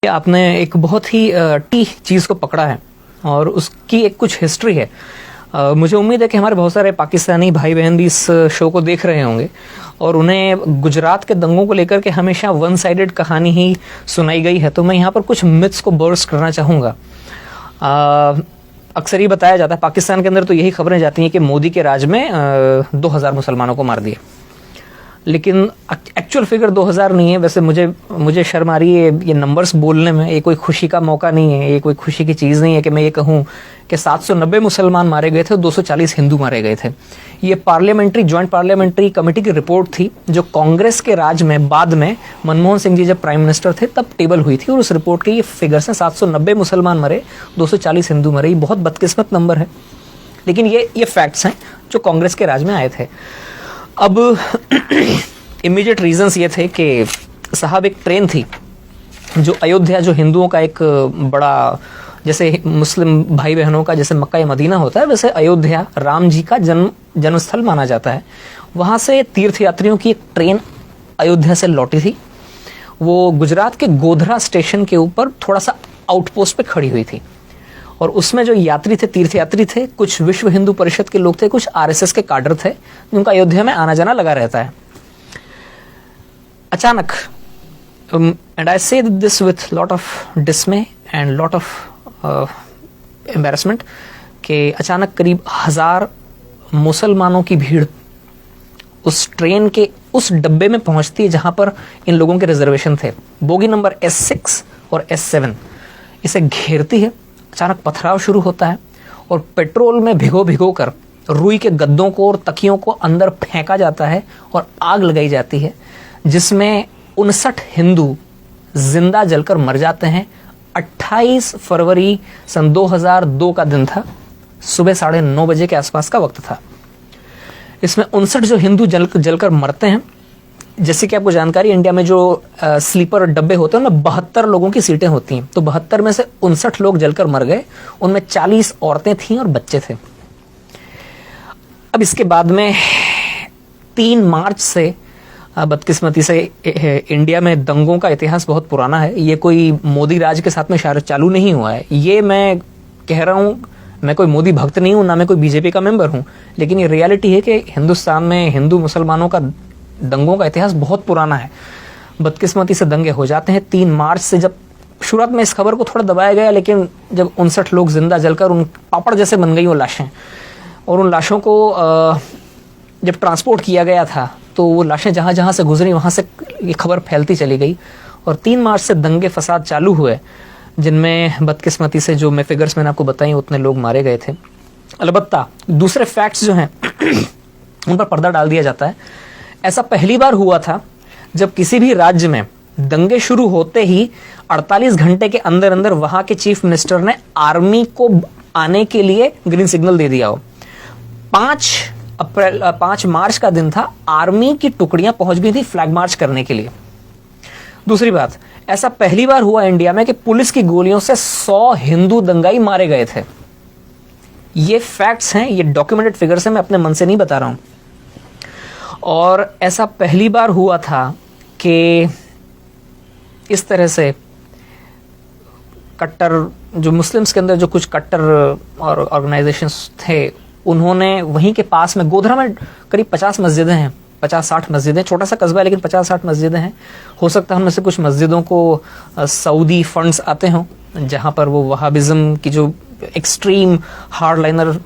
आपने एक बहुत ही टी चीज़ को पकड़ा है और उसकी एक कुछ हिस्ट्री है। मुझे उम्मीद है कि हमारे बहुत सारे पाकिस्तानी भाई बहन भी इस शो को देख रहे होंगे और उन्हें गुजरात के दंगों को लेकर के हमेशा वन साइडेड कहानी ही सुनाई गई है। तो मैं यहाँ पर कुछ मिथ्स को बर्स्ट करना चाहूँगा। अक्सर ही बताया जाता है, पाकिस्तान के अंदर तो यही खबरें जाती हैं कि मोदी के राज में 2000 मुसलमानों को मार दिया, लेकिन एक्चुअल फिगर 2000 नहीं है। वैसे मुझे शर्म आ रही है ये नंबर्स बोलने में। ये कोई खुशी का मौका नहीं है, ये कोई खुशी की चीज़ नहीं है कि मैं ये कहूँ कि 790 मुसलमान मारे गए थे और 240 हिंदू मारे गए थे। ये जॉइंट पार्लियामेंट्री कमेटी की रिपोर्ट थी जो कांग्रेस के राज में बाद में मनमोहन सिंह जी जब प्राइम मिनिस्टर थे तब टेबल हुई थी और उस रिपोर्ट के ये फिगर्स हैं। 790 मुसलमान मरे, 240 हिंदू मरे। ये बहुत बदकिस्मत नंबर है, लेकिन ये फैक्ट्स हैं जो कांग्रेस के राज में आए थे। अब इमीडिएट रीजंस ये थे कि साहब एक ट्रेन थी जो अयोध्या, जो हिंदुओं का एक बड़ा, जैसे मुस्लिम भाई बहनों का जैसे मक्का या मदीना होता है, वैसे अयोध्या राम जी का जन्मस्थल माना जाता है। वहाँ से तीर्थयात्रियों की एक ट्रेन अयोध्या से लौटी थी। वो गुजरात के गोधरा स्टेशन के ऊपर थोड़ा सा आउटपोस्ट पे खड़ी हुई थी और उसमें जो यात्री थे, तीर्थयात्री थे, कुछ विश्व हिंदू परिषद के लोग थे, कुछ आरएसएस के काडर थे, जिनका अयोध्या में आना जाना लगा रहता है। अचानक, एंड आई से this with lot of डिसमे and lot of embarrassment, कि अचानक करीब 1000 मुसलमानों की भीड़ उस ट्रेन के उस डब्बे में पहुंचती है जहां पर इन लोगों के रिजर्वेशन थे। बोगी नंबर S6 और S7 इसे घेरती है। अचानक पथराव शुरू होता है और पेट्रोल में भिगो कर रुई के गद्दों को और तकियों को अंदर फेंका जाता है और आग लगाई जाती है, जिसमें 59 हिंदू जिंदा जलकर मर जाते हैं। 28 फरवरी सन 2002 का दिन था, सुबह 9:30 बजे के आसपास का वक्त था। इसमें 59 जो हिंदू जलकर मरते हैं। जैसे कि आपको जानकारी, इंडिया में जो स्लीपर डब्बे होते हैं उनमें 72 लोगों की सीटें होती हैं, तो 72 में से 59 लोग जलकर मर गए। उनमें 40 औरतें थीं और बच्चे थे। अब इसके बाद में 3 मार्च से बदकिस्मती से इंडिया में दंगों का इतिहास बहुत पुराना है। ये कोई मोदी राज के साथ में चालू नहीं हुआ है। ये मैं कह रहा हूँ, मैं कोई मोदी भक्त नहीं हूँ, ना मैं कोई बीजेपी का मेंबर हूँ, लेकिन ये रियलिटी है कि हिंदुस्तान में हिंदू मुसलमानों का दंगों का इतिहास बहुत पुराना है। बदकिस्मती से दंगे हो जाते हैं 3 मार्च से। जब शुरुआत में इस खबर को थोड़ा दबाया गया, लेकिन जब 59 लोग जिंदा जलकर उन पापड़ जैसे बन गई वो लाशें, और उन लाशों को जब ट्रांसपोर्ट किया गया था तो वो लाशें जहाँ जहाँ से गुजरी वहाँ से ये खबर फैलती चली गई और 3 मार्च से दंगे फसाद चालू हुए, जिनमें बदकिस्मती से जो फिगर्स मैंने आपको बताई उतने लोग मारे गए थे। अलबत्ता दूसरे फैक्ट्स जो हैं उन पर पर्दा डाल दिया जाता है। ऐसा पहली बार हुआ था जब किसी भी राज्य में दंगे शुरू होते ही 48 घंटे के अंदर अंदर वहां के चीफ मिनिस्टर ने आर्मी को आने के लिए ग्रीन सिग्नल दे दिया हो। 5 मार्च का दिन था, आर्मी की टुकड़ियां पहुंच गई थी फ्लैग मार्च करने के लिए। दूसरी बात, ऐसा पहली बार हुआ इंडिया में कि पुलिस की गोलियों से 100 हिंदू दंगाई मारे गए थे। ये फैक्ट्स हैं, ये डॉक्यूमेंटेड फिगर्स हैं, मैं अपने मन से नहीं बता रहा हूं। और ऐसा पहली बार हुआ था कि इस तरह से कट्टर, जो मुस्लिम्स के अंदर जो कुछ कट्टर और ऑर्गेनाइजेशंस थे, उन्होंने वहीं के पास में गोधरा में करीब 50 मस्जिदें हैं, 50-60 मस्जिदें, छोटा सा कस्बा है लेकिन 50-60 मस्जिदें हैं। हो सकता है उनमें से कुछ मस्जिदों को सऊदी फंड्स आते हों, जहां पर वो वहाबिज्म की जो एक्सट्रीम हार्डलाइनर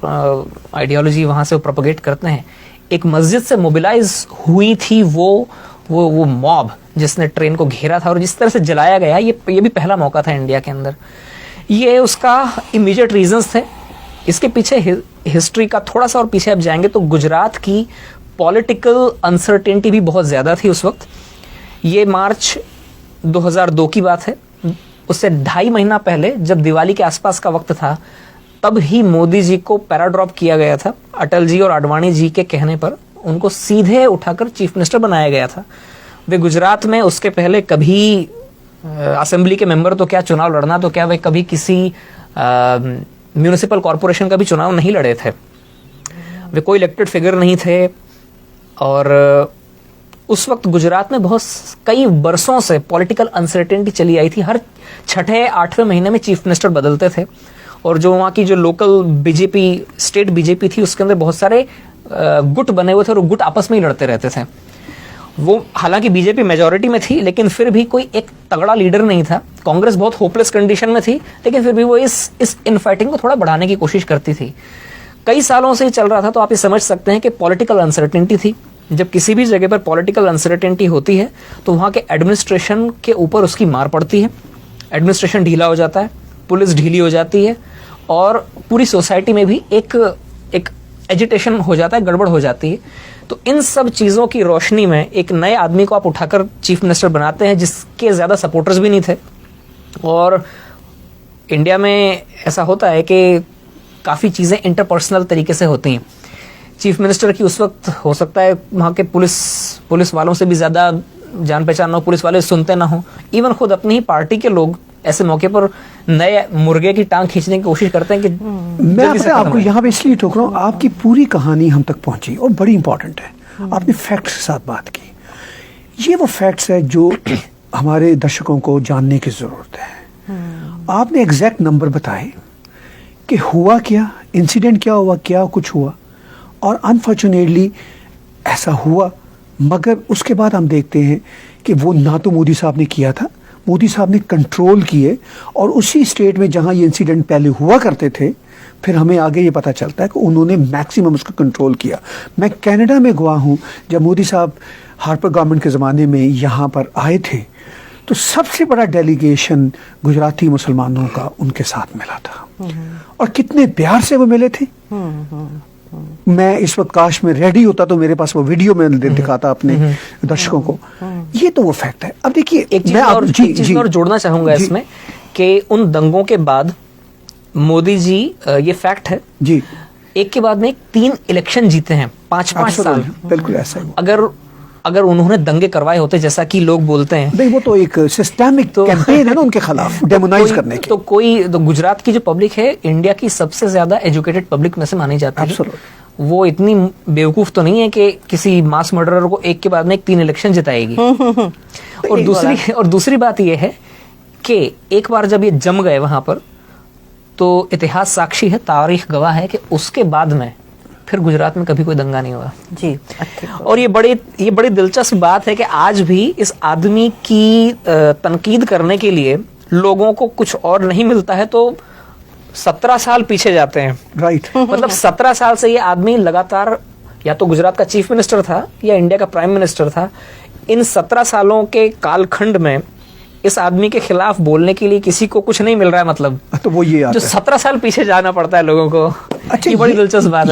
आइडियोलॉजी वहां से वो प्रोपोगेट करते हैं। एक मस्जिद से मोबिलाइज हुई थी वो मॉब जिसने ट्रेन को घेरा था और जिस तरह से जलाया गया, ये भी पहला मौका था इंडिया के अंदर। ये उसका इमीडिएट रीजंस थे। इसके पीछे हिस्ट्री का थोड़ा सा और पीछे आप जाएंगे तो गुजरात की पॉलिटिकल अनसर्टेनिटी भी बहुत ज्यादा थी उस वक्त। ये मार्च 2002 की बात है। उससे 2.5 महीना पहले जब दिवाली के आसपास का वक्त था, तब ही मोदी जी को पैराड्रॉप किया गया था। अटल जी और आडवाणी जी के कहने पर उनको सीधे उठाकर चीफ मिनिस्टर बनाया गया था। वे गुजरात में उसके पहले कभी असेंबली के मेंबर तो क्या, चुनाव लड़ना तो क्या, वे कभी किसी म्यूनिसिपल कॉरपोरेशन का भी चुनाव नहीं लड़े थे। वे कोई इलेक्टेड फिगर नहीं थे और उस वक्त गुजरात में कई बरसों से पॉलिटिकल अनसर्टेनिटी चली आई थी। हर 6-8वें महीने में चीफ मिनिस्टर बदलते थे, और जो वहाँ की जो लोकल बीजेपी, स्टेट बीजेपी थी, उसके अंदर बहुत सारे गुट बने हुए थे और गुट आपस में ही लड़ते रहते थे। वो हालांकि बीजेपी मेजॉरिटी में थी, लेकिन फिर भी कोई एक तगड़ा लीडर नहीं था। कांग्रेस बहुत होपलेस कंडीशन में थी, लेकिन फिर भी वो इस इनफाइटिंग को थोड़ा बढ़ाने की कोशिश करती थी। कई सालों से ही चल रहा था, तो आप ये समझ सकते हैं कि पॉलिटिकल अनसर्टेनिटी थी। जब किसी भी जगह पर पॉलिटिकल अनसर्टेनिटी होती है तो वहाँ के एडमिनिस्ट्रेशन के ऊपर उसकी मार पड़ती है। एडमिनिस्ट्रेशन ढीला हो जाता है, पुलिस ढीली हो जाती है, और पूरी सोसाइटी में भी एक एजिटेशन हो जाता है, गड़बड़ हो जाती है। तो इन सब चीज़ों की रोशनी में एक नए आदमी को आप उठाकर चीफ मिनिस्टर बनाते हैं, जिसके ज़्यादा सपोर्टर्स भी नहीं थे। और इंडिया में ऐसा होता है कि काफ़ी चीज़ें इंटरपर्सनल तरीके से होती हैं। चीफ मिनिस्टर की उस वक्त हो सकता है वहाँ के पुलिस वालों से भी ज़्यादा जान पहचान ना हो, पुलिस वाले सुनते ना हो, इवन खुद अपनी ही पार्टी के लोग ऐसे मौके पर नए मुर्गे की टांग खींचने की कोशिश करते हैं कि मैं आपको यहाँ पे इसलिए टोक रहा हूँ, आपकी पूरी कहानी हम तक पहुंची और बड़ी इंपॉर्टेंट है। आपने फैक्ट्स के साथ बात की, ये वो फैक्ट्स है जो हमारे दर्शकों को जानने की जरूरत है। आपने एग्जैक्ट नंबर बताए कि हुआ क्या, इंसिडेंट क्या हुआ, क्या कुछ हुआ, और अनफॉर्चुनेटली ऐसा हुआ। मगर उसके बाद हम देखते हैं कि वो ना तो मोदी साहब ने किया था, मोदी साहब ने कंट्रोल किए, और उसी स्टेट में जहां ये इंसिडेंट पहले हुआ करते थे, फिर हमें आगे ये पता चलता है कि उन्होंने मैक्सिमम उसका कंट्रोल किया। मैं कनाडा में गया हूं, जब मोदी साहब हार्पर गवर्नमेंट के ज़माने में यहाँ पर आए थे, तो सबसे बड़ा डेलीगेशन गुजराती मुसलमानों का उनके साथ मिला था, और कितने प्यार से वो मिले थे। मैं इस वक्त काश में रेडी होता तो मेरे पास वो वीडियो में दिखाता अपने दर्शकों को। ये तो वो फैक्ट है। अब देखिए, एक चीज और जोड़ना चाहूंगा इसमें कि उन दंगों के बाद मोदी जी, ये फैक्ट है जी, एक के बाद में 3 इलेक्शन जीते हैं, 5-5 साल। बिल्कुल ऐसा है। अगर उन्होंने दंगे करवाए होते जैसा कि लोग बोलते हैं, नहीं, वो तो एक सिस्टेमिक कैंपेन है ना उनके खिलाफ, डेमोनाइज करने की। तो गुजरात की जो पब्लिक है, इंडिया की सबसे ज्यादा एजुकेटेड पब्लिक में से मानी जाती है। वो इतनी बेवकूफ तो नहीं है कि किसी मास मर्डरर को एक के बाद में 3 इलेक्शन जिताएगी। और दूसरी बात यह है कि एक बार जब ये जम गए वहां पर, तो इतिहास साक्षी है, तारीख गवाह है कि उसके बाद में फिर गुजरात में कभी कोई दंगा नहीं हुआ जी। और ये बड़ी दिलचस्प बात है कि आज भी इस आदमी की तनकीद करने के लिए लोगों को कुछ और नहीं मिलता है तो 17 साल पीछे जाते हैं। राइट। मतलब 17 साल से ये आदमी लगातार या तो गुजरात का चीफ मिनिस्टर था या इंडिया का प्राइम मिनिस्टर था। इन 17 सालों के कालखंड में इस आदमी के खिलाफ बोलने के लिए किसी को कुछ नहीं मिल रहा है। मतलब तो वो ये जो 17 साल पीछे जाना पड़ता है लोगों को। अच्छा, ये बड़ी दिलचस्प बात है।